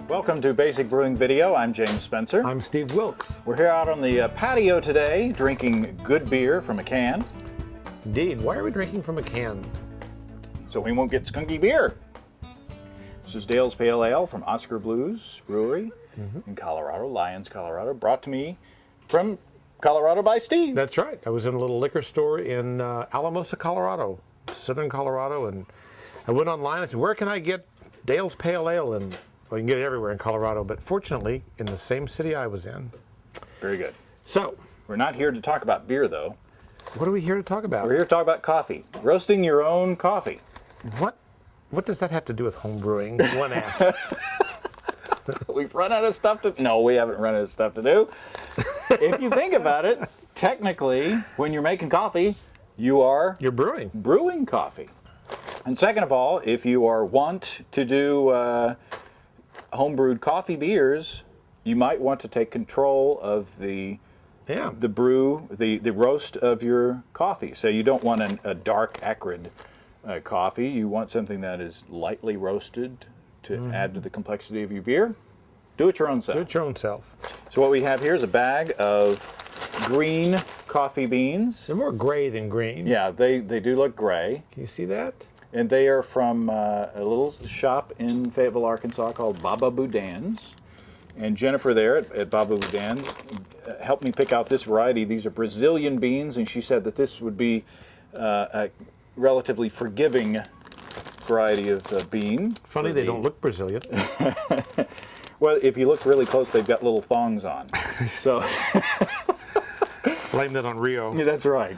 Welcome to Basic Brewing Video. I'm James Spencer. I'm Steve Wilkes. We're here out on the patio today, drinking good beer from a can. Indeed. Why are we drinking from a can? So we won't get skunky beer. This is Dale's Pale Ale from Oscar Blues Brewery in Colorado, Lyons, Colorado. Brought to me from Colorado by Steve. That's right. I was in a little liquor store in Alamosa, Colorado, southern Colorado, and I went online and said, where can I get Dale's Pale Ale? And well, you can get it everywhere in Colorado, but fortunately, in the same city I was in. Very good. So, We're not here to talk about beer, though. what are we here to talk about? We're here to talk about coffee. Roasting your own coffee. What does that have to do with home brewing? One asks. We've run out of stuff to... No, we haven't run out of stuff to do. If you think about it, technically, when you're making coffee, you're brewing. Brewing coffee. And second of all, if you want to do home-brewed coffee beers, you might want to take control of the brew, the roast of your coffee. So you don't want a dark, acrid coffee. You want something that is lightly roasted to add to the complexity of your beer. Do it your own self. Do it your own self. So what we have here is a bag of green coffee beans. They're more gray than green. Yeah, they do look gray. Can you see that? And they are from a little shop in Fayetteville, Arkansas called Baba Boudin's. And Jennifer there at Baba Boudin's helped me pick out this variety. These are Brazilian beans, and she said that this would be a relatively forgiving variety of bean. Funny they don't look Brazilian. Well, if you look really close, they've got little thongs on. So Blame that on Rio. yeah, that's right.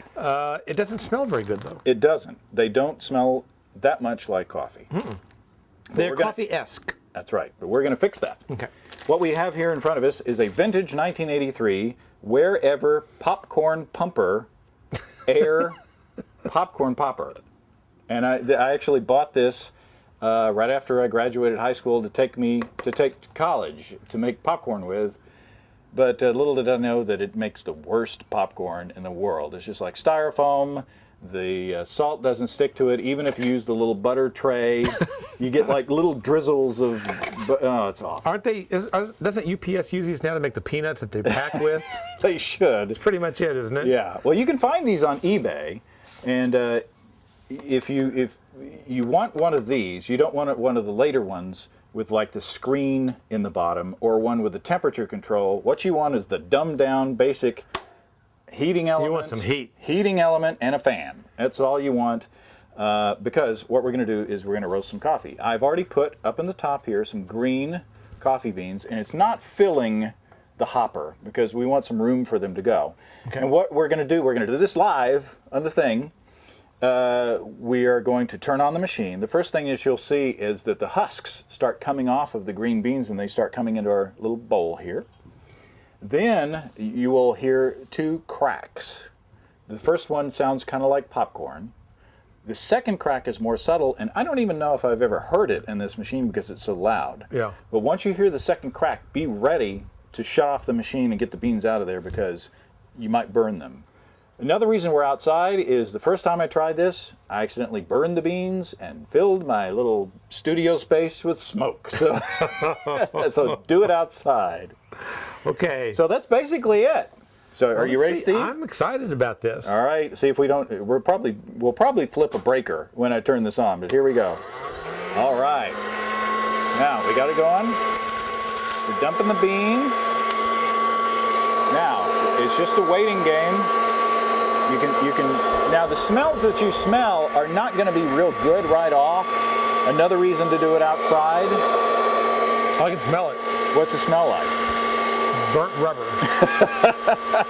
It doesn't smell very good, though. It doesn't. They don't smell that much like coffee. They're coffee-esque. That's right, but we're going to fix that. Okay. What we have here in front of us is a vintage 1983 Wherever Popcorn Pumper Air Popcorn Popper. And I actually bought this right after I graduated high school to take to college to make popcorn with. But little did I know that it makes the worst popcorn in the world. It's just like styrofoam. The salt doesn't stick to it. Even if you use the little butter tray, you get like little drizzles of. Oh, it's awful. Aren't they? Doesn't UPS use these now to make the peanuts that they pack with? They should. That's pretty much it, isn't it? Yeah. Well, you can find these on eBay, and if you want one of these, you don't want one of the later ones with like the screen in the bottom or one with the temperature control. What you want is the dumbed down basic heating element. You want some heat. Heating element and a fan. That's all you want because what we're going to do is we're going to roast some coffee. I've already put up in the top here some green coffee beans, and it's not filling the hopper because we want some room for them to go. Okay. And what we're going to do this live on the thing. We are going to turn on the machine. The first thing that you'll see is that the husks start coming off of the green beans and they start coming into our little bowl here. Then you will hear two cracks. The first one sounds kind of like popcorn. The second crack is more subtle, and I don't even know if I've ever heard it in this machine because it's so loud. Yeah. But once you hear the second crack, be ready to shut off the machine and get the beans out of there because you might burn them. Another reason we're outside is the first time I tried this, I accidentally burned the beans and filled my little studio space with smoke. So, so do it outside. Okay. So that's basically it. So are you ready, Steve? I'm excited about this. All right. See if we don't. We'll probably flip a breaker when I turn this on. But here we go. All right. Now we got it going. We're dumping the beans. Now it's just a waiting game. You can. Now the smells that you smell are not going to be real good right off. Another reason to do it outside. I can smell it. What's it smell like? Burnt rubber.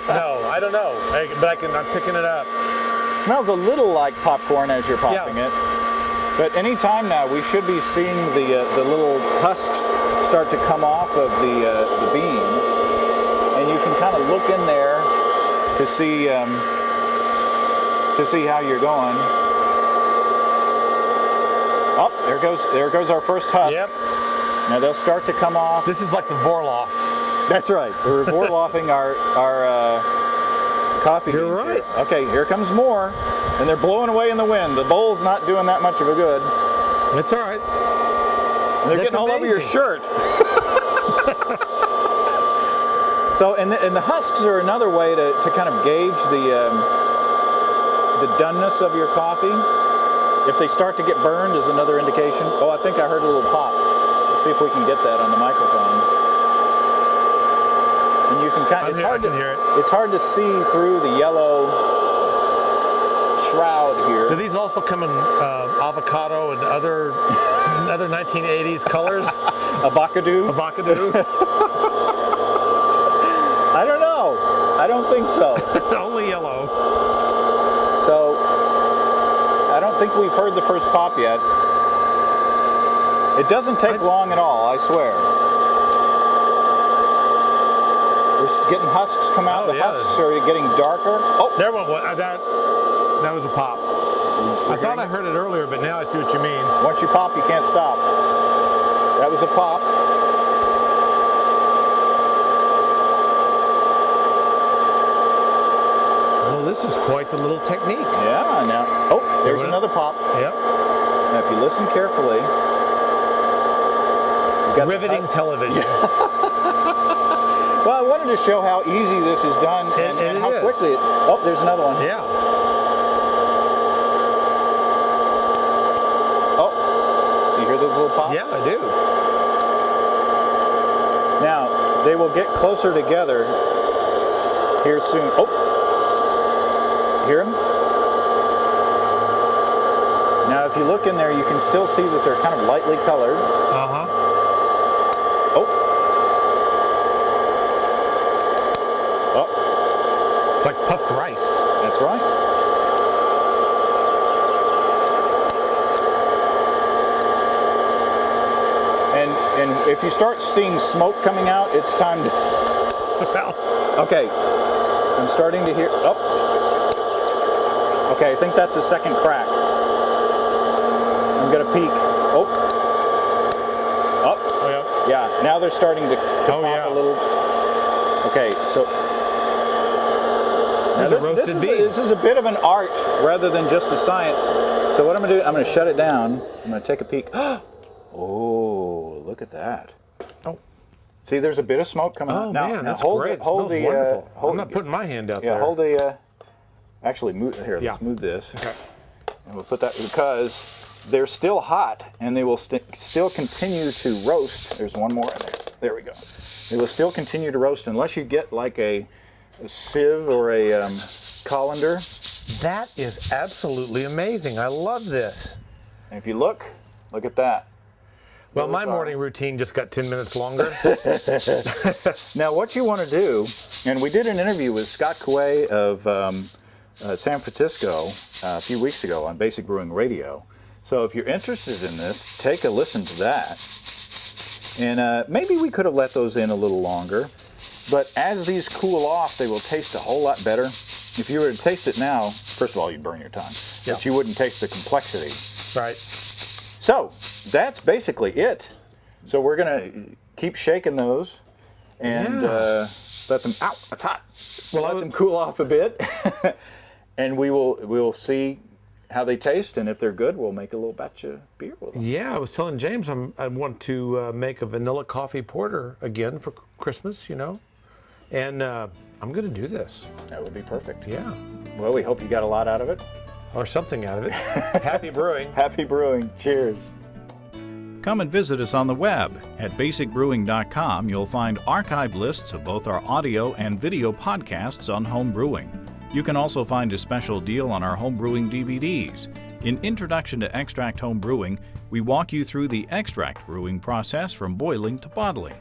No, I don't know. But I'm picking it up. Smells a little like popcorn as you're popping it. But any time now, we should be seeing the little husks start to come off of the beans, and you can kind of look in there to see how you're going. Oh, there goes our first husk. Yep. Now they'll start to come off. This is like the Vorloff. That's right. We're Vorloffing our coffee beans. You're right. Here. Okay, here comes more. And they're blowing away in the wind. The bowl's not doing that much of a good. It's all right. And they're getting all over your shirt. So, and the husks are another way to kind of gauge the doneness of your coffee. If they start to get burned is another indication. Oh, I think I heard a little pop. Let's see if we can get that on the microphone. And you can kind of, it's hard to see through the yellow shroud here. Do these also come in avocado and other 1980s colors? Avocado? Avocado? I don't know. I don't think so. Only yellow. So, I don't think we've heard the first pop yet. It doesn't take long at all, I swear. We're getting husks come out. The husks are getting darker. Oh, there one. That was a pop. I thought I heard it earlier, but now I see what you mean. Once you pop, you can't stop. That was a pop. Well, this is quite the little technique. Yeah, now. Oh, there's another pop. Yep. Now, if you listen carefully. Riveting television. Well, I wanted to show how easy this is done and how quickly it. Oh, there's another one. Yeah. Oh, you hear those little pops? Yeah, I do. Now, they will get closer together here soon. Oh, hear them? Now, if you look in there, you can still see that they're kind of lightly colored. Uh-huh. Oh. Oh. It's like puffed rice. That's right. And if you start seeing smoke coming out, it's time to. Okay. I'm starting to hear. Oh. Okay, I think that's a second crack. I'm gonna peek. Oh. Oh. Oh yeah. Yeah. Now they're starting to pop a little. Okay, so. Now this is a bit of an art rather than just a science. So what I'm gonna do, I'm gonna shut it down. I'm gonna take a peek. Oh, look at that. Oh. See, there's a bit of smoke coming out. Now that's hold great. Hold the wonderful. I'm not putting my hand out there. Yeah, hold the actually move here, let's move this. Okay. And we'll put that because they're still hot and they will still continue to roast. There's one more in there. There we go. They will still continue to roast unless you get like a sieve or a colander. That is absolutely amazing. I love this. And if you look at that. Well, my morning routine just got 10 minutes longer. Now, what you want to do, and we did an interview with Scott Coué of San Francisco a few weeks ago on Basic Brewing Radio. So if you're interested in this, take a listen to that. And maybe we could have let those in a little longer. But as these cool off, they will taste a whole lot better. If you were to taste it now, first of all, you'd burn your tongue. Yeah. But you wouldn't taste the complexity. Right. So that's basically it. So we're gonna keep shaking those and let them. Ow, that's hot. We'll let them cool off a bit, and we will see how they taste, and if they're good, we'll make a little batch of beer with them. Yeah, I was telling James I want to make a vanilla coffee porter again for Christmas, and I'm going to do this. That would be perfect. Yeah. Well, we hope you got a lot out of it. Or something out of it. Happy brewing. Happy brewing. Cheers. Come and visit us on the web. At basicbrewing.com, you'll find archived lists of both our audio and video podcasts on home brewing. You can also find a special deal on our home brewing DVDs. In Introduction to Extract Home Brewing, we walk you through the extract brewing process from boiling to bottling.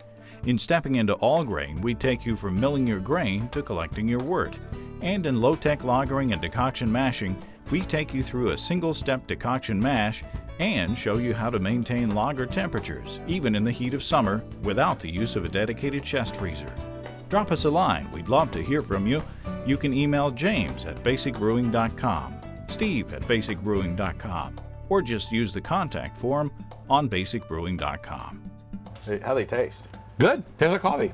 In Stepping into All Grain, we take you from milling your grain to collecting your wort. And in Low-Tech Lagering and Decoction Mashing, we take you through a single-step decoction mash and show you how to maintain lager temperatures, even in the heat of summer, without the use of a dedicated chest freezer. Drop us a line. We'd love to hear from you. You can email James at basicbrewing.com, Steve at basicbrewing.com, or just use the contact form on basicbrewing.com. How they taste? Good. Here's our coffee.